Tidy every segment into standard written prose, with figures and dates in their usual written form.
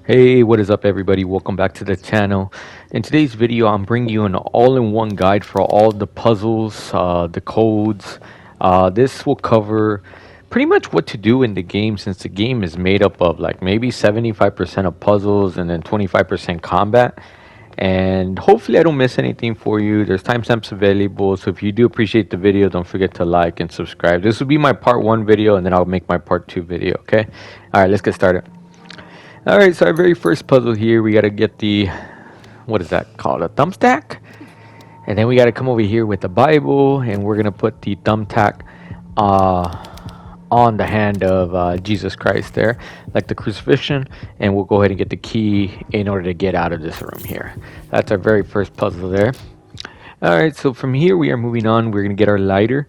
Hey, what is up everybody? Welcome back to the channel. In today's video, I'm bringing you an all-in-one guide for all the puzzles, the codes. This will cover pretty much what to do in the game, since the game is made up of like maybe 75% of puzzles and then 25% combat. And hopefully I don't miss anything for you. There's timestamps available, so if you do appreciate the video, don't forget to like and subscribe. This will be my part 1 video, and then I'll make my part 2 video, okay? Alright, let's get started. Alright, so our very first puzzle here, we gotta get the, what is that called, a thumbtack? And then we gotta come over here with the Bible, and we're gonna put the thumbtack on the hand of Jesus Christ there, like the crucifixion, and we'll go ahead and get the key in order to get out of this room here. That's our very first puzzle there. Alright, so from here we are moving on. We're gonna get our lighter.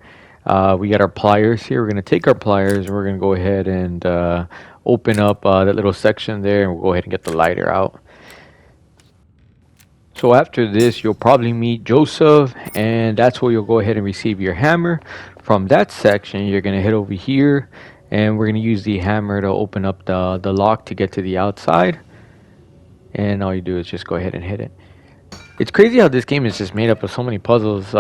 We got our pliers here. We're gonna take our pliers and we're gonna go ahead and open up that little section there, and we'll go ahead and get the lighter out. So after this, you'll probably meet Joseph, and that's where you'll go ahead and receive your hammer. From that section, you're gonna head over here, and we're gonna use the hammer to open up the lock to get to the outside. And all you do is just go ahead and hit it. It's crazy how this game is just made up of so many puzzles.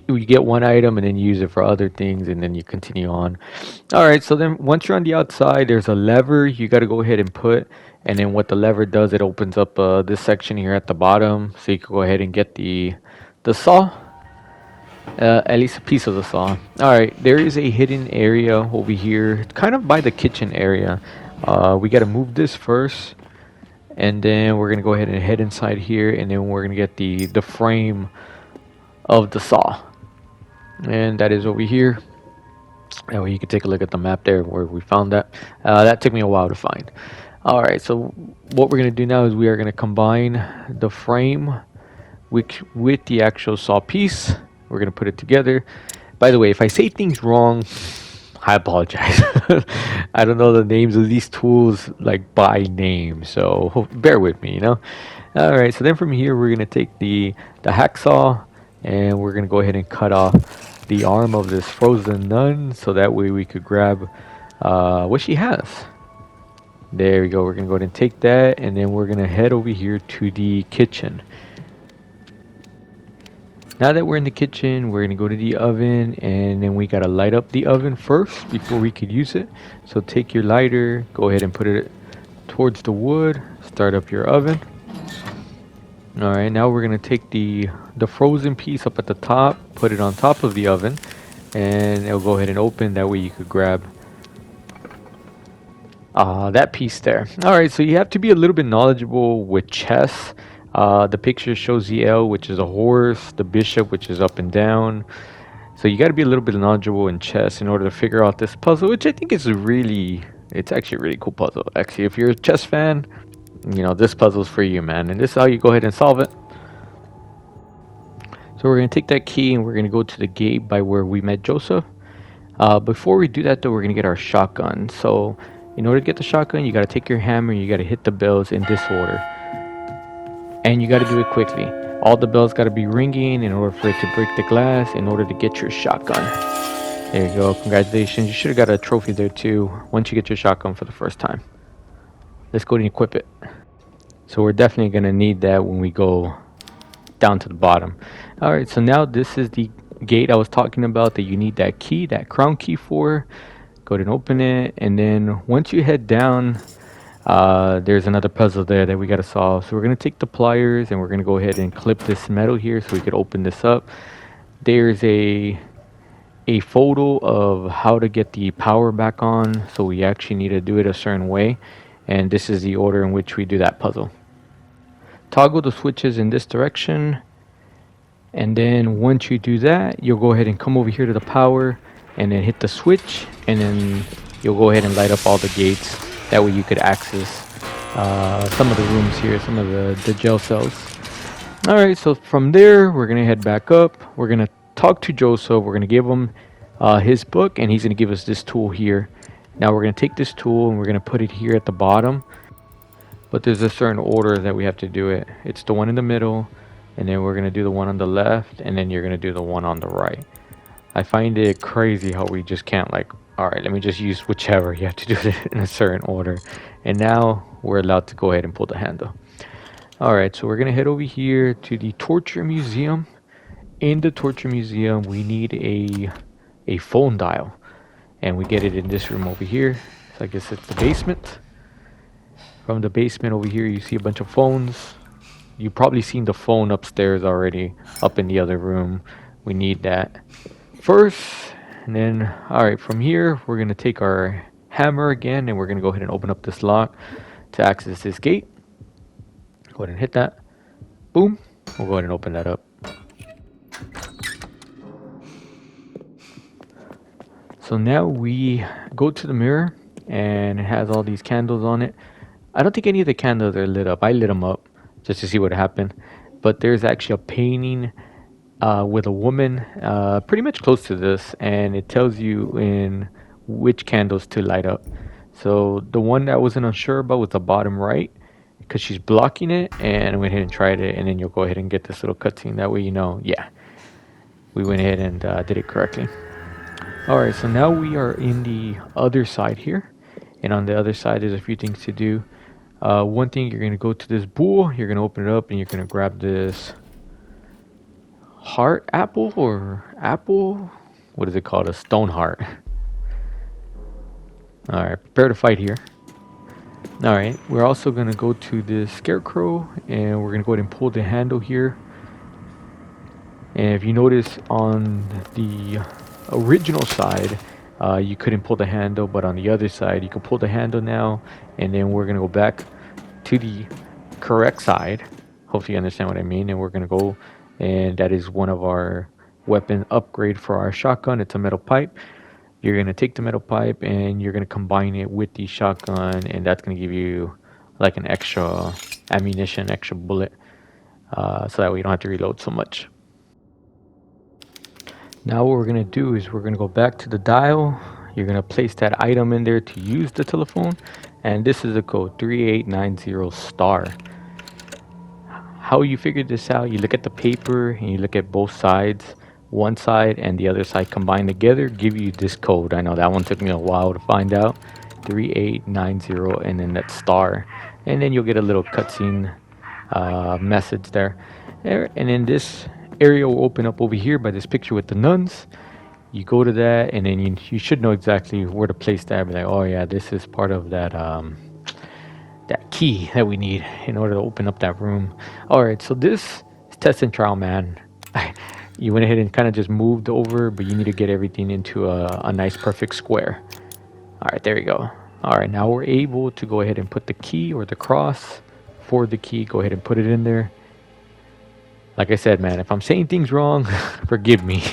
You get one item and then you use it for other things, and then you continue on. Alright, so then once you're on the outside, there's a lever you got to go ahead and put. And then what the lever does, it opens up this section here at the bottom. So you can go ahead and get the saw. At least a piece of the saw. Alright, there is a hidden area over here, kind of by the kitchen area. We got to move this first. And then we're gonna go ahead and head inside here, and then we're gonna get the frame of the saw, and that is over here. That way you can take a look at the map there where we found that. That took me a while to find. All right, so what we're gonna do now is we are gonna combine the frame with the actual saw piece. We're gonna put it together. By the way, if I say things wrong, I apologize. I don't know the names of these tools like by name, so bear with me, you know. All right, so then from here we're gonna take the hacksaw, and we're gonna go ahead and cut off the arm of this frozen nun, so that way we could grab what she has. There we go. We're gonna go ahead and take that, and then we're gonna head over here to the kitchen. Now that we're in the kitchen, we're gonna go to the oven, and then we gotta light up the oven first before we could use it. So take your lighter, go ahead and put it towards the wood, start up your oven. Alright, now we're gonna take the frozen piece up at the top, put it on top of the oven, and it'll go ahead and open. That way you could grab that piece there. Alright, so you have to be a little bit knowledgeable with chess. The picture shows the L, which is a horse, the bishop, which is up and down. So you got to be a little bit knowledgeable in chess in order to figure out this puzzle, which I think is it's actually a really cool puzzle. Actually, if you're a chess fan, you know, this puzzle's for you, man. And this is how you go ahead and solve it. So we're going to take that key, and we're going to go to the gate by where we met Joseph. Before we do that, though, we're going to get our shotgun. So in order to get the shotgun, you got to take your hammer, and you got to hit the bells in this order. And you got to do it quickly. All the bells got to be ringing in order for it to break the glass in order to get your shotgun. There you go. Congratulations. You should have got a trophy there too once you get your shotgun for the first time. Let's go and equip it. So we're definitely going to need that when we go down to the bottom. Alright, so now this is the gate I was talking about that you need that key, that crown key for. Go ahead and open it. And then once you head down, there's another puzzle there that we got to solve. So we're going to take the pliers, and we're going to go ahead and clip this metal here so we could open this up. There's a photo of how to get the power back on, so we actually need to do it a certain way, and this is the order in which we do that puzzle. Toggle the switches in this direction, and then once you do that, you'll go ahead and come over here to the power and then hit the switch, and then you'll go ahead and light up all the gates. That way you could access some of the rooms here, some of the jail cells. Alright, so from there, we're going to head back up. We're going to talk to Joseph. We're going to give him his book, and he's going to give us this tool here. Now we're going to take this tool, and we're going to put it here at the bottom. But there's a certain order that we have to do it. It's the one in the middle, and then we're going to do the one on the left, and then you're going to do the one on the right. I find it crazy how we just can't like Alright, let me just use whichever. You have to do it in a certain order. And now we're allowed to go ahead and pull the handle. Alright, so we're going to head over here to the Torture Museum. In the Torture Museum, we need a phone dial. And we get it in this room over here. So I guess it's the basement. From the basement over here, you see a bunch of phones. You've probably seen the phone upstairs already, up in the other room. We need that first. And then, alright, from here, we're going to take our hammer again, and we're going to go ahead and open up this lock to access this gate. Go ahead and hit that. Boom. We'll go ahead and open that up. So now we go to the mirror, and it has all these candles on it. I don't think any of the candles are lit up. I lit them up just to see what happened. But there's actually a painting with a woman pretty much close to this, and it tells you in which candles to light up. So the one that I wasn't unsure about was the bottom right, because she's blocking it, and I went ahead and tried it, and then you'll go ahead and get this little cutscene. That way you know, yeah, we went ahead and did it correctly. Alright, so now we are in the other side here, and on the other side there's a few things to do. One thing, you're going to go to this bowl, you're going to open it up, and you're going to grab this heart apple, or apple, what is it called, a stone heart. Alright, prepare to fight here. Alright, we're also going to go to this scarecrow, and we're going to go ahead and pull the handle here. And if you notice, on the original side, you couldn't pull the handle, but on the other side you can pull the handle now. And then we're going to go back to the correct side. Hopefully you understand what I mean. And we're going to go, and that is one of our weapon upgrade for our shotgun. It's a metal pipe. You're going to take the metal pipe and you're going to combine it with the shotgun, and that's going to give you like an extra ammunition, extra bullet, so that way you don't have to reload so much. Now what we're going to do is we're going to go back to the dial. You're going to place that item in there to use the telephone, and this is the code 3890 *. How you figure this out, you look at the paper and you look at both sides. One side and the other side combined together give you this code. I know that one took me a while to find out. 3890 and then that star. And then you'll get a little cutscene message there. And then this area will open up over here by this picture with the nuns. You go to that, and then you should know exactly where to place that. Be like, oh yeah, this is part of that that key that we need in order to open up that room. Alright, so this is test and trial, man. You went ahead and kind of just moved over, but you need to get everything into a nice perfect square. Alright, there you go. Alright, now we're able to go ahead and put the key, or the cross for the key. Go ahead and put it in there. Like I said, man, if I'm saying things wrong, forgive me.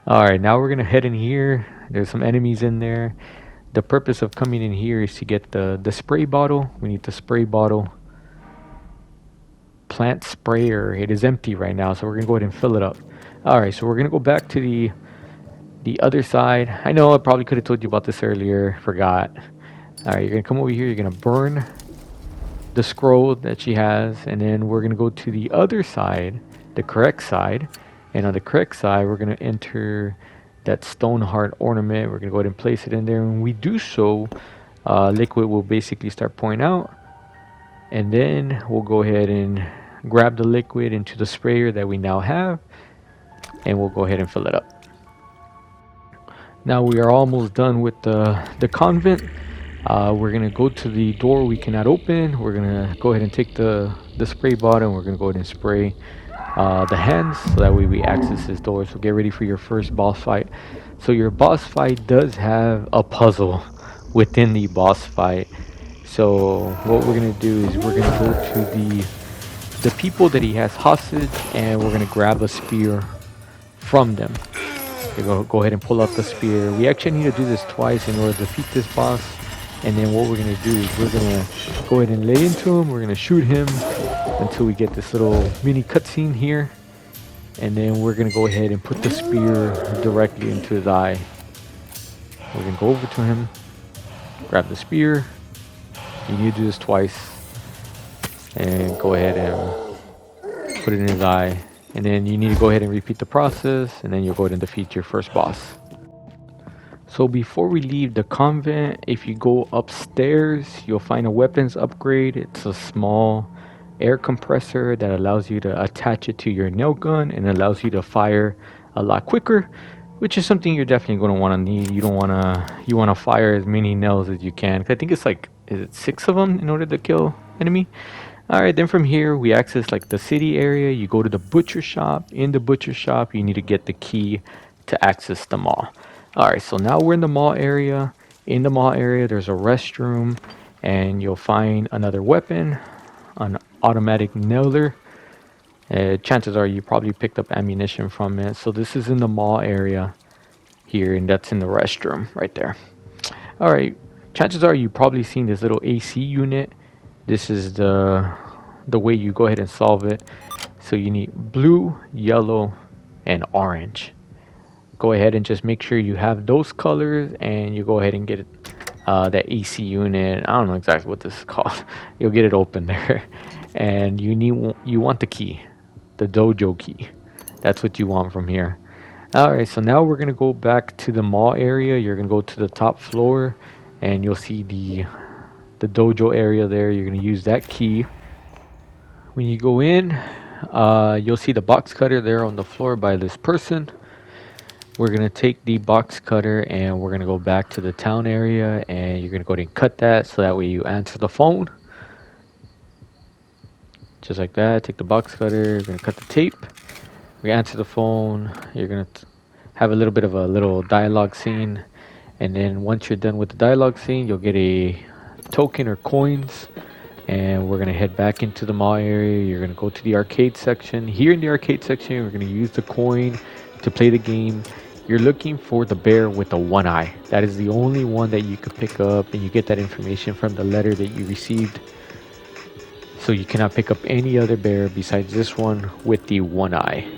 Alright, now we're going to head in here. There's some enemies in there. The purpose of coming in here is to get the spray bottle. We need the spray bottle. Plant sprayer. It is empty right now, so we're going to go ahead and fill it up. Alright, so we're going to go back to the other side. I know I probably could have told you about this earlier. Forgot. Alright, you're going to come over here. You're going to burn the scroll that she has, and then we're going to go to the other side, the correct side, and on the correct side we're going to enter that stone heart ornament. We're going to go ahead and place it in there, and when we do so, liquid will basically start pouring out, and then we'll go ahead and grab the liquid into the sprayer that we now have, and we'll go ahead and fill it up. Now we are almost done with the convent. We're going to go to the door we cannot open. We're going to go ahead and take the spray bottle, and we're going to go ahead and spray the hands, so that way we access this door. So get ready for your first boss fight. So your boss fight does have a puzzle within the boss fight. So what we're going to do is we're going to go to the people that he has hostage, and we're going to grab a spear from them. So go ahead and pull out the spear. We actually need to do this twice in order to defeat this boss. And then what we're going to do is we're going to go ahead and lay into him. We're going to shoot him until we get this little mini cutscene here. And then we're going to go ahead and put the spear directly into his eye. We're going to go over to him, grab the spear. You need to do this twice. And go ahead and put it in his eye. And then you need to go ahead and repeat the process. And then you'll go ahead and defeat your first boss. So before we leave the convent, if you go upstairs, you'll find a weapons upgrade. It's a small air compressor that allows you to attach it to your nail gun and allows you to fire a lot quicker, which is something you're definitely going to want to need. You want to fire as many nails as you can. I think it's like, is it 6 of them in order to kill enemy? All right, then from here we access like the city area. You go to the butcher shop. In the butcher shop, you need to get the key to access the mall. All right, so now we're in the mall area. In the mall area, there's a restroom, and you'll find another weapon, an automatic nailer. Chances are you probably picked up ammunition from it. So this is in the mall area here, and that's in the restroom right there. All right, chances are you probably seen this little AC unit. This is the way you go ahead and solve it. So you need blue, yellow, and orange. Go ahead and just make sure you have those colors, and you go ahead and get it, that AC unit. I don't know exactly what this is called. You'll get it open there, and you want the key, the Dojo key. That's what you want from here. All right, so now we're gonna go back to the mall area. You're gonna go to the top floor, and you'll see the Dojo area there. You're gonna use that key. When you go in, you'll see the box cutter there on the floor by this person. We're gonna take the box cutter and we're gonna go back to the town area, and you're gonna go ahead and cut that so that way you answer the phone. Just like that. Take the box cutter, you're gonna cut the tape. We answer the phone. You're gonna have a little bit of a little dialogue scene, and then once you're done with the dialogue scene, you'll get a token or coins, and we're gonna head back into the mall area. You're gonna go to the arcade section. Here in the arcade section, we're gonna use the coin to play the game. You're looking for the bear with the one eye. That is the only one that you could pick up, and you get that information from the letter that you received. So you cannot pick up any other bear besides this one with the one eye.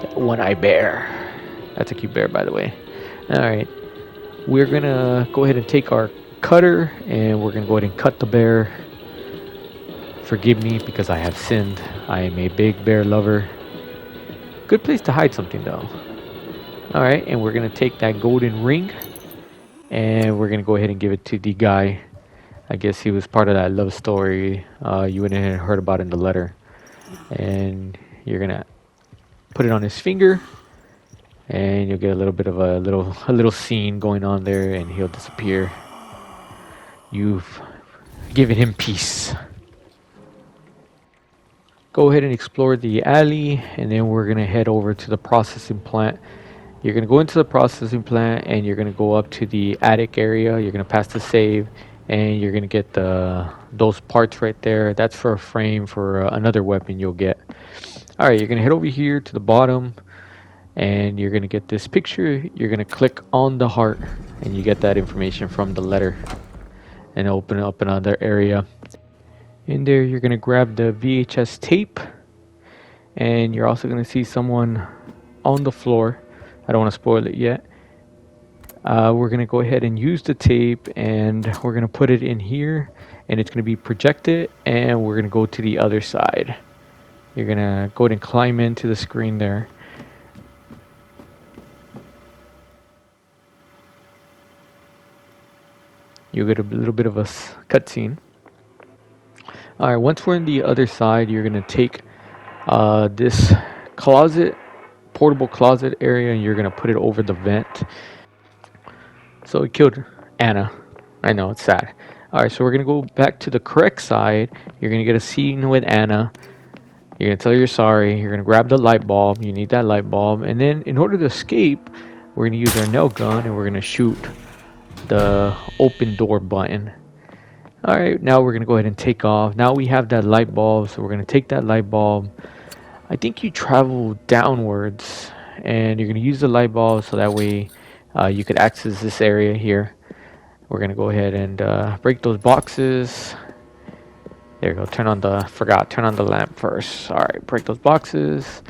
That one eye bear. That's a cute bear, by the way. Alright. We're gonna go ahead and take our cutter, and we're gonna go ahead and cut the bear. Forgive me because I have sinned. I am a big bear lover. Good place to hide something though. Alright, and we're going to take that golden ring, and we're going to go ahead and give it to the guy. I guess he was part of that love story you went ahead and heard about in the letter. And you're going to put it on his finger, and you'll get a little bit of a little scene going on there, and he'll disappear. You've given him peace. Go ahead and explore the alley, and then we're going to head over to the processing plant. You're going to go into the processing plant, and you're going to go up to the attic area. You're going to pass the save, and you're going to get those parts right there. That's for a frame for another weapon you'll get. Alright, you're going to head over here to the bottom, and you're going to get this picture. You're going to click on the heart, and you get that information from the letter, and open up another area. In there, you're going to grab the VHS tape, and you're also going to see someone on the floor. I don't want to spoil it yet. We're going to go ahead and use the tape, and we're going to put it in here, and it's going to be projected, and we're going to go to the other side. You're going to go ahead and climb into the screen there. You'll get a little bit of a cutscene. Alright, once we're on the other side, you're going to take this closet, portable closet area, and you're going to put it over the vent. So it killed Anna. I know, it's sad. Alright, so we're going to go back to the correct side. You're going to get a scene with Anna. You're going to tell her you're sorry. You're going to grab the light bulb. You need that light bulb. And then in order to escape, we're going to use our nail gun, and we're going to shoot the open door button. Alright, now we're going to go ahead and take off. Now we have that light bulb, so we're going to take that light bulb. I think you travel downwards, and you're going to use the light bulb so that way you could access this area here. We're going to go ahead and break those boxes. There you go. Turn on the lamp first. Alright, break those boxes.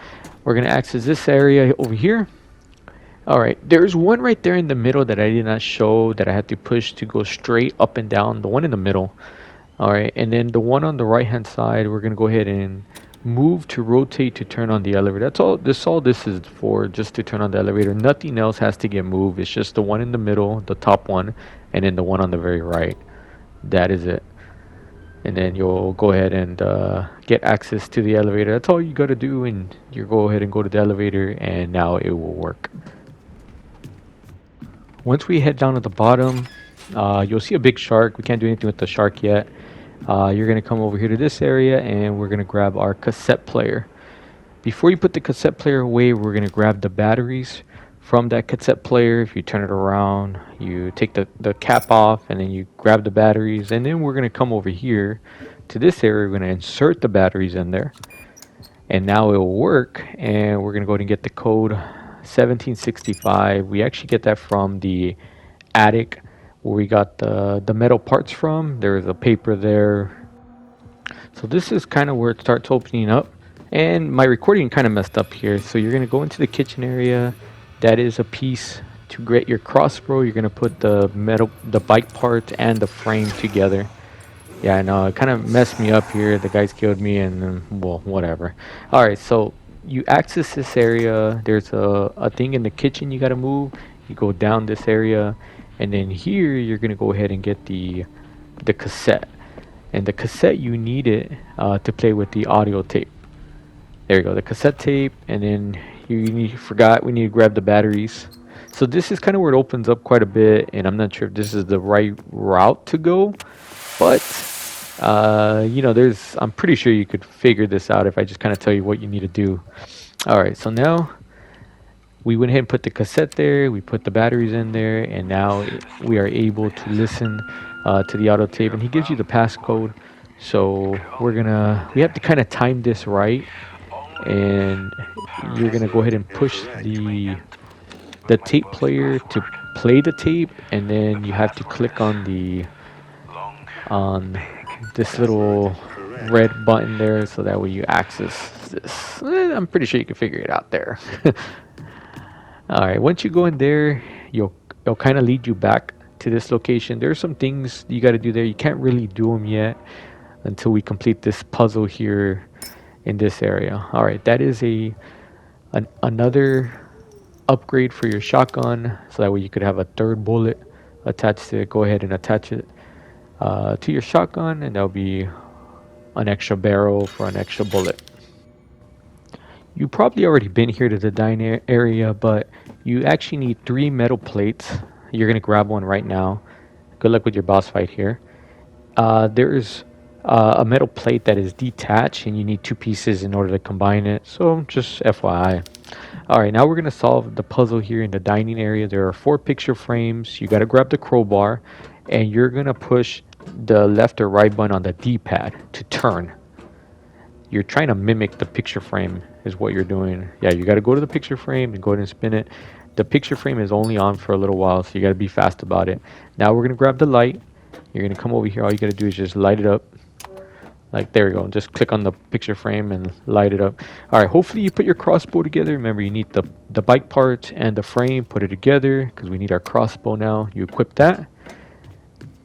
We're going to access this area over here. Alright, there's one right there in the middle that I did not show that I had to push to go straight up and down. The one in the middle. Alright, and then the one on the right hand side, we're going to go ahead and move to rotate to turn on the elevator. That's all. This is for, just to turn on the elevator. Nothing else has to get moved. It's just the one in the middle, the top one, and then the one on the very right. That is it. And then you'll go ahead and get access to the elevator. That's all you got to do, and you go ahead and go to the elevator, and now it will work. Once we head down at the bottom, you'll see a big shark. We can't do anything with the shark yet. You're going to come over here to this area, and we're going to grab our cassette player. Before you put the cassette player away, we're going to grab the batteries from that cassette player. If you turn it around, you take the cap off, and then you grab the batteries, and then we're going to come over here to this area. We're going to insert the batteries in there, and now it will work. And we're going to go ahead and get the code 1765. We actually get that from the attic where we got the metal parts from. There's a paper there. So this is kind of where it starts opening up. And my recording kind of messed up here. So you're going to go into the kitchen area. That is a piece to get your crossbow. You're going to put the bike part and the frame together. Yeah, I know, it kind of messed me up here. The guys killed me, and well, whatever. All right, so you access this area. There's a thing in the kitchen you got to move. You go down this area, and then here you're going to go ahead and get the cassette. And the cassette, you need it to play with the audio tape. There you go, the cassette tape. And then we need to grab the batteries. So this is kind of where it opens up quite a bit, and I'm not sure if this is the right route to go, but you know, I'm pretty sure you could figure this out if I just kind of tell you what you need to do. All right, so now we went ahead and put the cassette there, we put the batteries in there, and now we are able to listen to the audio tape, and he gives you the passcode. So we have to kind of time this right, and you're gonna go ahead and push the tape player to play the tape, and then you have to click on this little red button there, so that way you access this. I'm pretty sure you can figure it out there. All right, once you go in there, it'll kind of lead you back to this location. There's some things you got to do there. You can't really do them yet until we complete this puzzle here in this area. All right, that is another upgrade for your shotgun, so that way you could have a third bullet attached to it. Go ahead and attach it to your shotgun, and there'll be an extra barrel for an extra bullet. You probably already been here to the diner area, but you actually need 3 metal plates. You're gonna grab one right now. Good luck with your boss fight here. There's a metal plate that is detached, and you need 2 pieces in order to combine it, so just FYI. Alright, now we're going to solve the puzzle here in the dining area. There are 4 picture frames. You got to grab the crowbar, and you're going to push the left or right button on the D-pad to turn. You're trying to mimic the picture frame is what you're doing. Yeah, you got to go to the picture frame and go ahead and spin it. The picture frame is only on for a little while, so you got to be fast about it. Now we're going to grab the light. You're going to come over here. All you got to do is just light it up. Like, there we go. Just click on the picture frame and light it up. All right, hopefully you put your crossbow together. Remember, you need the bike part and the frame. Put it together because we need our crossbow now. You equip that.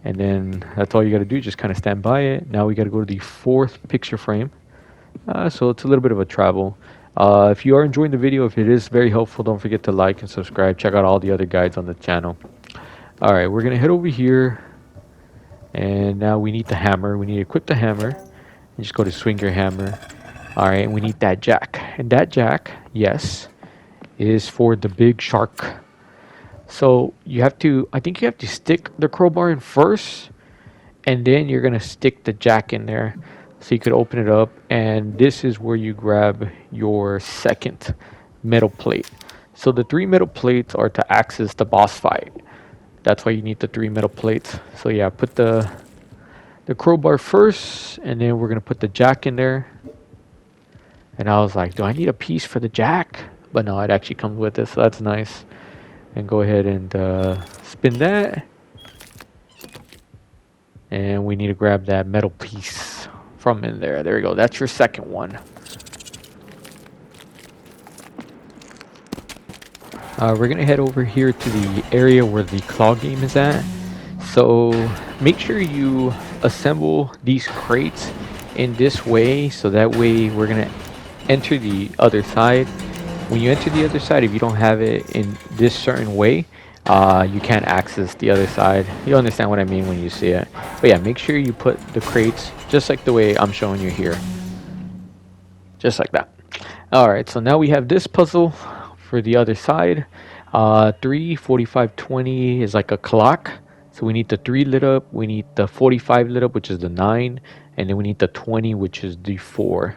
And then that's all you got to do. Just kind of stand by it. Now we got to go to the 4th picture frame. So it's a little bit of a travel. If you are enjoying the video, if it is very helpful, don't forget to like and subscribe. Check out all the other guides on the channel. All right, we're going to head over here. And now we need the hammer. We need to equip the hammer. And just go to swing your hammer. All right, and we need that jack. And that jack, yes, is for the big shark. So I think you have to stick the crowbar in first, and then you're gonna stick the jack in there. So you could open it up, and this is where you grab your 2nd metal plate. So the 3 metal plates are to access the boss fight. That's why you need the 3 metal plates. So yeah, put the crowbar first, and then we're gonna put the jack in there. And I was like, do I need a piece for the jack? But no, it actually comes with it, so that's nice. And go ahead and spin that. And we need to grab that metal piece from in there. There we go. That's your 2nd one. We're gonna head over here to the area where the claw game is at. So make sure you assemble these crates in this way, so that way we're gonna enter the other side. When you enter the other side, if you don't have it in this certain way, you can't access the other side. You understand what I mean when you see it. But yeah, make sure you put the crates just like the way I'm showing you here. Just like that. Alright, so now we have this puzzle for the other side. 3, 45, 20 is like a clock. So we need the 3 lit up, we need the 45 lit up, which is the 9, and then we need the 20, which is the 4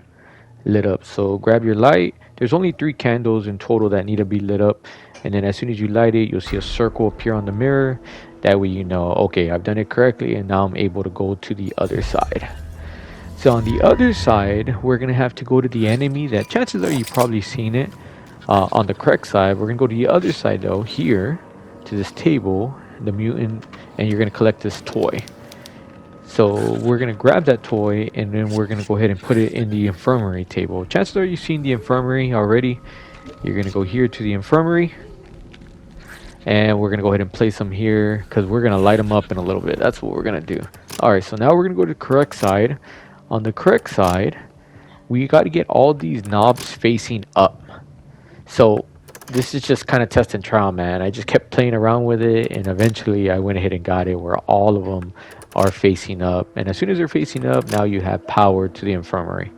lit up. So grab your light. There's only 3 candles in total that need to be lit up, and then as soon as you light it, you'll see a circle appear on the mirror. That way you know, okay, I've done it correctly, and now I'm able to go to the other side. So on the other side, we're gonna have to go to the enemy that chances are you've probably seen it. On the correct side, we're gonna go to the other side though, here to this table, the mutant, and you're gonna collect this toy. So we're gonna grab that toy, and then we're gonna go ahead and put it in the infirmary table. Chances are you've seen the infirmary already. You're gonna go here to the infirmary, and we're gonna go ahead and place them here because we're gonna light them up in a little bit. That's what we're gonna do. All right, so now we're gonna go to the correct side. On the correct side, we got to get all these knobs facing up. So this is just kind of test and trial, man. I just kept playing around with it, and eventually I went ahead and got it where all of them are facing up. And as soon as they're facing up, now you have power to the infirmary.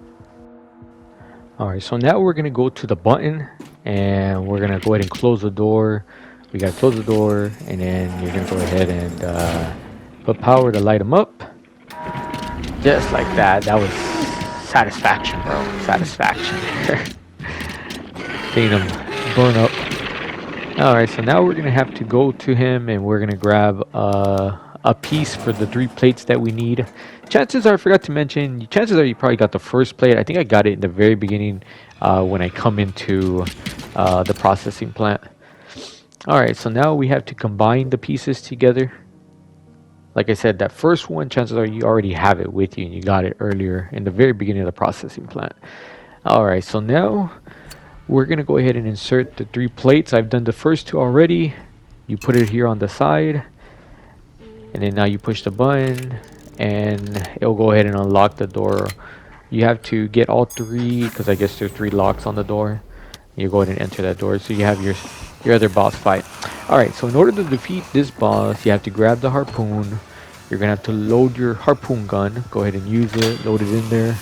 Alright, so now we're going to go to the button, and we're going to go ahead and close the door. We got to close the door, and then you're going to go ahead and put power to light them up. Just like that. That was satisfaction, bro. Satisfaction. Seeing them burn up. Alright, so now we're going to have to go to him, and we're going to grab a piece for the 3 plates that we need. Chances are, I forgot to mention, chances are you probably got the first plate. I think I got it in the very beginning when I come into the processing plant. Alright, so now we have to combine the pieces together. Like I said, that first one, chances are you already have it with you and you got it earlier in the very beginning of the processing plant. Alright, so now we're going to go ahead and insert the 3 plates. I've done the first 2 already. You put it here on the side, and then now you push the button and it'll go ahead and unlock the door. You have to get all 3 because I guess there's 3 locks on the door. You go ahead and enter that door so you have your other boss fight. Alright, so in order to defeat this boss, you have to grab the harpoon. You're going to have to load your harpoon gun. Go ahead and use it. Load it in there.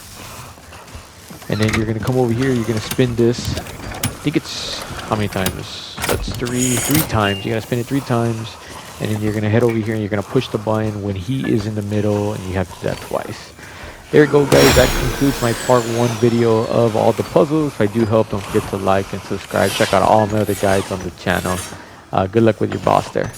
And then you're going to come over here. You're going to spin this. I think it's, how many times? That's 3 times. You got to spin it 3 times. And then you're going to head over here and you're going to push the button when he is in the middle. And you have to do that twice. There you go, guys. That concludes my part 1 video of all the puzzles. If I do help, don't forget to like and subscribe. Check out all my other guides on the channel. Good luck with your boss there.